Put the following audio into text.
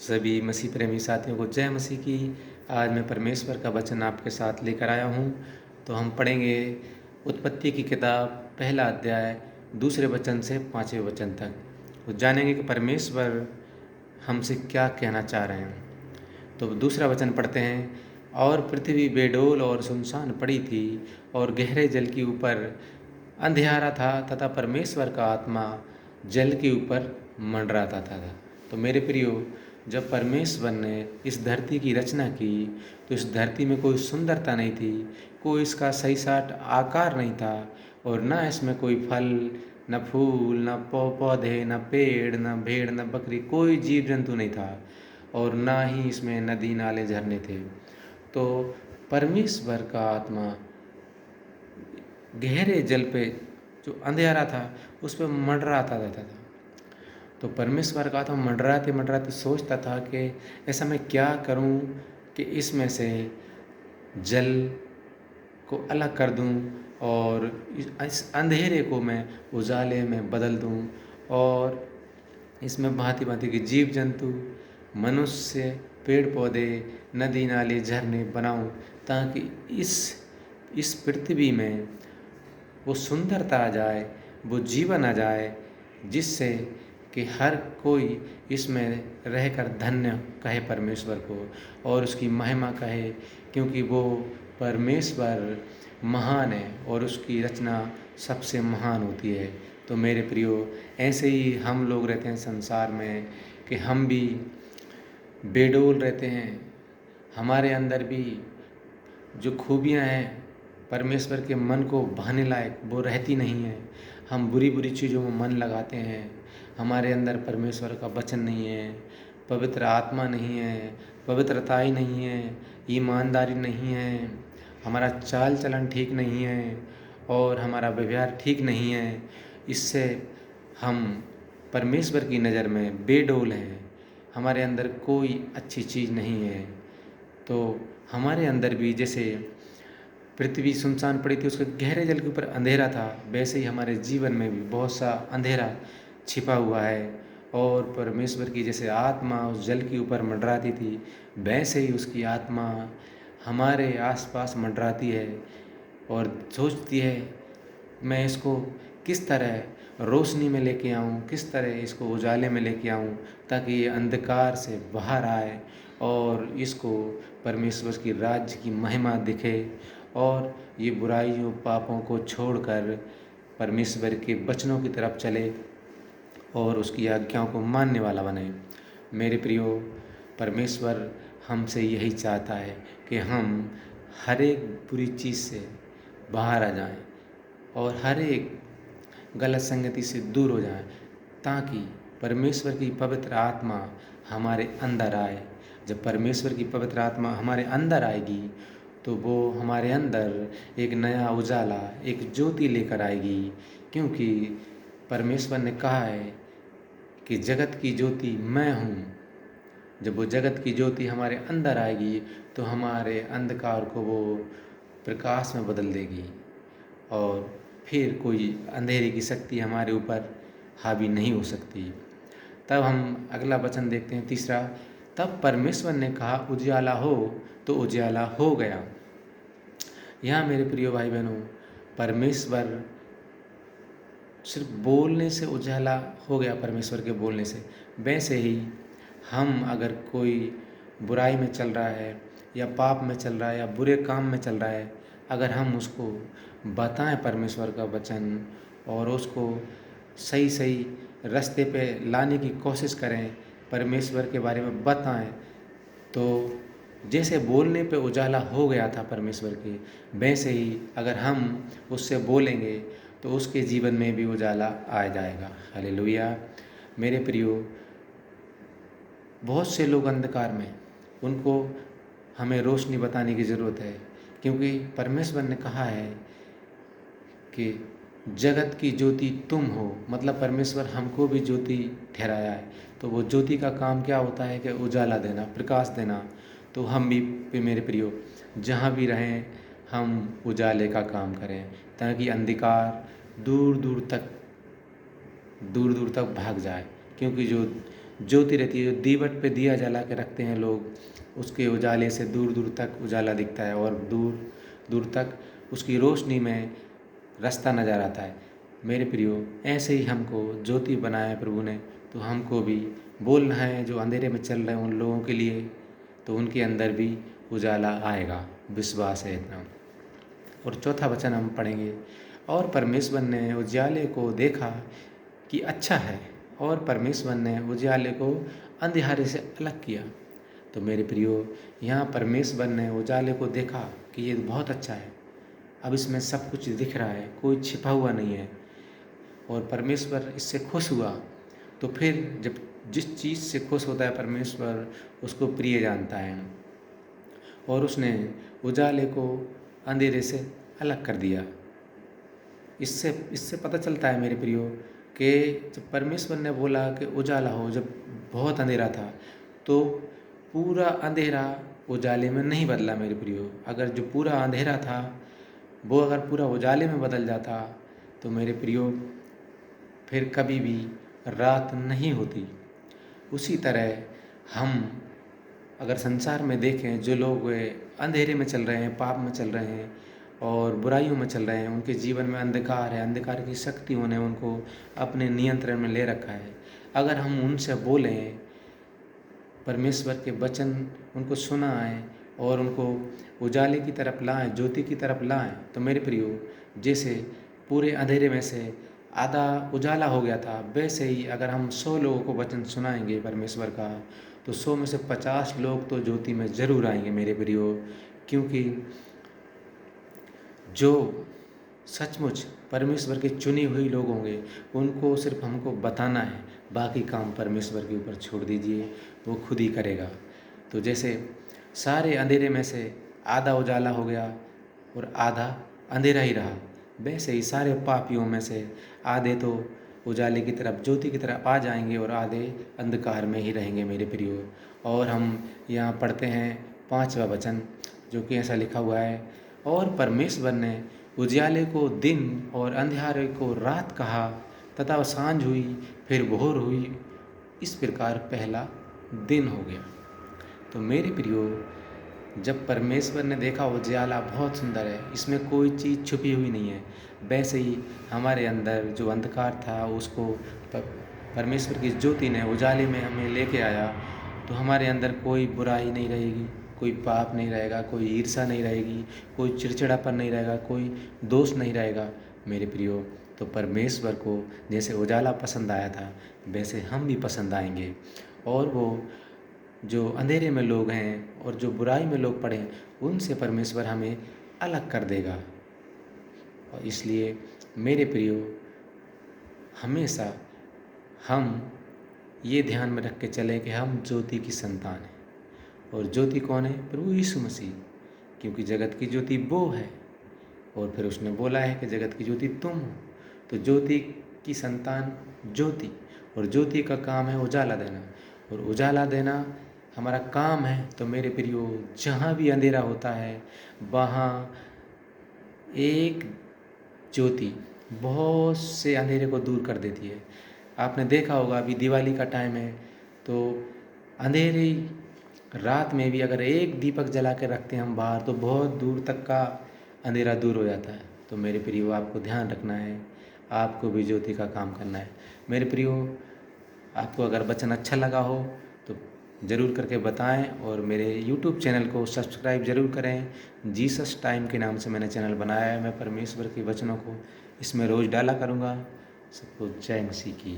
सभी मसीह प्रेमी साथियों को जय मसीह की। आज मैं परमेश्वर का वचन आपके साथ लेकर आया हूँ। तो हम पढ़ेंगे उत्पत्ति की किताब पहला अध्याय दूसरे वचन से 5वें वचन तक। तो जानेंगे कि परमेश्वर हमसे क्या कहना चाह रहे हैं। तो दूसरा वचन पढ़ते हैं। और पृथ्वी बेडौल और सुनसान पड़ी थी और गहरे जल के ऊपर अंधियारा था तथा परमेश्वर का आत्मा जल के ऊपर मंडराता था। तो मेरे प्रियो, जब परमेश्वर ने इस धरती की रचना की तो इस धरती में कोई सुंदरता नहीं थी, कोई इसका सही साट आकार नहीं था और ना इसमें कोई फल, न फूल, न पौधे, न पेड़, न भेड़, न बकरी, कोई जीव जंतु नहीं था और ना ही इसमें नदी नाले झरने थे। तो परमेश्वर का आत्मा गहरे जल पे जो अंधेरा था उस पर मंडराता रहता था। तो परमेश्वर का आत्मा मंडराते मंडराते सोचता था कि ऐसा मैं क्या करूं कि इसमें से जल को अलग कर दूं और इस अंधेरे को मैं उजाले में बदल दूं और इसमें भांति भांति के जीव जंतु, मनुष्य, पेड़ पौधे, नदी नाले, झरने बनाऊं ताकि इस पृथ्वी में वो सुंदरता आ जाए, वो जीवन आ जाए, जिससे कि हर कोई इसमें रहकर धन्य कहे परमेश्वर को और उसकी महिमा कहे, क्योंकि वो परमेश्वर महान है और उसकी रचना सबसे महान होती है। तो मेरे प्रियो, ऐसे ही हम लोग रहते हैं संसार में कि हम भी बेडौल रहते हैं। हमारे अंदर भी जो खूबियाँ हैं परमेश्वर के मन को भाने लायक वो रहती नहीं है। हम बुरी बुरी चीज़ों में मन लगाते हैं। हमारे अंदर परमेश्वर का वचन नहीं है, पवित्र आत्मा नहीं है, पवित्रता ही नहीं है, ईमानदारी नहीं है, हमारा चाल चलन ठीक नहीं है और हमारा व्यवहार ठीक नहीं है। इससे हम परमेश्वर की नज़र में बेडौल हैं। हमारे अंदर कोई अच्छी चीज़ नहीं है। तो हमारे अंदर भी जैसे पृथ्वी सुनसान पड़ी थी, उसके गहरे जल के ऊपर अंधेरा था, वैसे ही हमारे जीवन में भी बहुत सा अंधेरा छिपा हुआ है और परमेश्वर की जैसे आत्मा उस जल के ऊपर मंडराती थी, वैसे ही उसकी आत्मा हमारे आसपास मंडराती है और सोचती है मैं इसको किस तरह रोशनी में लेके आऊँ, किस तरह इसको उजाले में लेके आऊँ ताकि ये अंधकार से बाहर आए और इसको परमेश्वर की राज्य की महिमा दिखे और ये बुराइयों पापों को छोड़कर परमेश्वर के वचनों की तरफ चले और उसकी आज्ञाओं को मानने वाला बने। मेरे प्रियो, परमेश्वर हमसे यही चाहता है कि हम हर एक बुरी चीज़ से बाहर आ जाएं और हर एक गलत संगति से दूर हो जाएं ताकि परमेश्वर की पवित्र आत्मा हमारे अंदर आए। जब परमेश्वर की पवित्र आत्मा हमारे अंदर आएगी तो वो हमारे अंदर एक नया उजाला, एक ज्योति लेकर आएगी, क्योंकि परमेश्वर ने कहा है कि जगत की ज्योति मैं हूँ। जब वो जगत की ज्योति हमारे अंदर आएगी तो हमारे अंधकार को वो प्रकाश में बदल देगी और फिर कोई अंधेरे की शक्ति हमारे ऊपर हावी नहीं हो सकती। तब हम अगला वचन देखते हैं, तीसरा। तब परमेश्वर ने कहा उजियाला हो, तो उजियाला हो गया। यहाँ मेरे प्रिय भाई बहनों, परमेश्वर सिर्फ बोलने से उजाला हो गया, परमेश्वर के बोलने से। वैसे ही हम अगर कोई बुराई में चल रहा है या पाप में चल रहा है या बुरे काम में चल रहा है, अगर हम उसको बताएं परमेश्वर का वचन और उसको सही सही रास्ते पे लाने की कोशिश करें, परमेश्वर के बारे में बताएं, तो जैसे बोलने पे उजाला हो गया था परमेश्वर के, वैसे ही अगर हम उससे बोलेंगे तो उसके जीवन में भी उजाला आ जाएगा। हालेलुया। मेरे प्रियो, बहुत से लोग अंधकार में, उनको हमें रोशनी बताने की ज़रूरत है, क्योंकि परमेश्वर ने कहा है कि जगत की ज्योति तुम हो। मतलब परमेश्वर हमको भी ज्योति ठहराया है। तो वो ज्योति का काम क्या होता है कि उजाला देना, प्रकाश देना। तो हम भी मेरे प्रियो जहाँ भी रहें हम उजाले का काम करें ताकि अंधकार दूर दूर तक भाग जाए, क्योंकि जो ज्योति रहती है, जो दीवट पे दिया जला के रखते हैं लोग, उसके उजाले से दूर दूर तक उजाला दिखता है और दूर दूर तक उसकी रोशनी में रास्ता नज़र आता है। मेरे प्रियो, ऐसे ही हमको ज्योति बनाया है प्रभु ने, तो हमको भी बोलना है जो अंधेरे में चल रहे हैं उन लोगों के लिए, तो उनके अंदर भी उजाला आएगा, विश्वास है इतना। और चौथा वचन हम पढ़ेंगे, और परमेश्वर ने उजाले को देखा कि अच्छा है, और परमेश्वर ने उजाले को अंधियारे से अलग किया। तो मेरे प्रियो, यहाँ परमेश्वर ने उजाले को देखा कि ये बहुत अच्छा है, अब इसमें सब कुछ दिख रहा है, कोई छिपा हुआ नहीं है, और परमेश्वर इससे खुश हुआ। तो फिर जब जिस चीज़ से खुश होता है परमेश्वर, उसको प्रिय जानता है, और उसने उजाले को अंधेरे से अलग कर दिया। इससे पता चलता है मेरे प्रियो कि जब परमेश्वर ने बोला कि उजाला हो, जब बहुत अंधेरा था, तो पूरा अंधेरा उजाले में नहीं बदला मेरे प्रियो। अगर जो पूरा अंधेरा था वो अगर पूरा उजाले में बदल जाता, तो मेरे प्रियो फिर कभी भी रात नहीं होती। उसी तरह हम अगर संसार में देखें, जो लोग अंधेरे में चल रहे हैं, पाप में चल रहे हैं और बुराइयों में चल रहे हैं, उनके जीवन में अंधकार है, अंधकार की शक्तियों ने उनको अपने नियंत्रण में ले रखा है। अगर हम उनसे बोलें, परमेश्वर के वचन उनको सुनाएं और उनको उजाले की तरफ लाएं, ज्योति की तरफ लाएं, तो मेरे प्रियो, जैसे पूरे अंधेरे में से आधा उजाला हो गया था, वैसे ही अगर हम 100 लोगों को वचन सुनाएंगे परमेश्वर का, तो 100 में से 50 लोग तो ज्योति में ज़रूर आएंगे मेरे प्रियो। क्योंकि जो सचमुच परमेश्वर के चुने हुए लोग होंगे, उनको सिर्फ हमको बताना है, बाकी काम परमेश्वर के ऊपर छोड़ दीजिए, वो खुद ही करेगा। तो जैसे सारे अंधेरे में से आधा उजाला हो गया और आधा अंधेरा ही रहा, वैसे ही सारे पापियों में से आधे तो उजाले की तरफ, ज्योति की तरफ आ जाएंगे और आधे अंधकार में ही रहेंगे मेरे प्रियो। और हम यहाँ पढ़ते हैं 5वां वचन, जो कि ऐसा लिखा हुआ है, और परमेश्वर ने उजियाले को दिन और अंधियारे को रात कहा, तथा सांझ हुई, फिर भोर हुई, इस प्रकार पहला दिन हो गया। तो मेरे प्रियो, जब परमेश्वर ने देखा उजियाला बहुत सुंदर है, इसमें कोई चीज़ छुपी हुई नहीं है, वैसे ही हमारे अंदर जो अंधकार था उसको परमेश्वर की ज्योति ने उजाले में हमें लेके आया, तो हमारे अंदर कोई बुराई नहीं रहेगी, कोई पाप नहीं रहेगा, कोई ईर्ष्या नहीं रहेगी, कोई चिड़चिड़ापन नहीं रहेगा, कोई दोष नहीं रहेगा मेरे प्रियो। तो परमेश्वर को जैसे उजाला पसंद आया था, वैसे हम भी पसंद आएंगे, और वो जो अंधेरे में लोग हैं और जो बुराई में लोग पड़े हैं, उनसे परमेश्वर हमें अलग कर देगा। और इसलिए मेरे प्रियो, हमेशा हम ये ध्यान में रख के चलें कि हम ज्योति की संतान हैं, और ज्योति कौन है? प्रभु यीशु मसीह, क्योंकि जगत की ज्योति वो है, और फिर उसने बोला है कि जगत की ज्योति तुम हो। तो ज्योति की संतान ज्योति, और ज्योति का काम है उजाला देना, और उजाला देना हमारा काम है। तो मेरे प्रियो, जहाँ भी अंधेरा होता है वहाँ एक ज्योति बहुत से अंधेरे को दूर कर देती है। आपने देखा होगा, अभी दिवाली का टाइम है, तो अंधेरी रात में भी अगर एक दीपक जला के रखते हैं हम बाहर, तो बहुत दूर तक का अंधेरा दूर हो जाता है। तो मेरे प्रियो, आपको ध्यान रखना है, आपको भी ज्योति का काम करना है। मेरे प्रियो, आपको अगर वचन अच्छा लगा हो तो ज़रूर करके बताएं, और मेरे YouTube चैनल को सब्सक्राइब ज़रूर करें। जीसस टाइम के नाम से मैंने चैनल बनाया है। मैं परमेश्वर के वचनों को इसमें रोज़ डाला करूँगा। सबको जय मसीह की।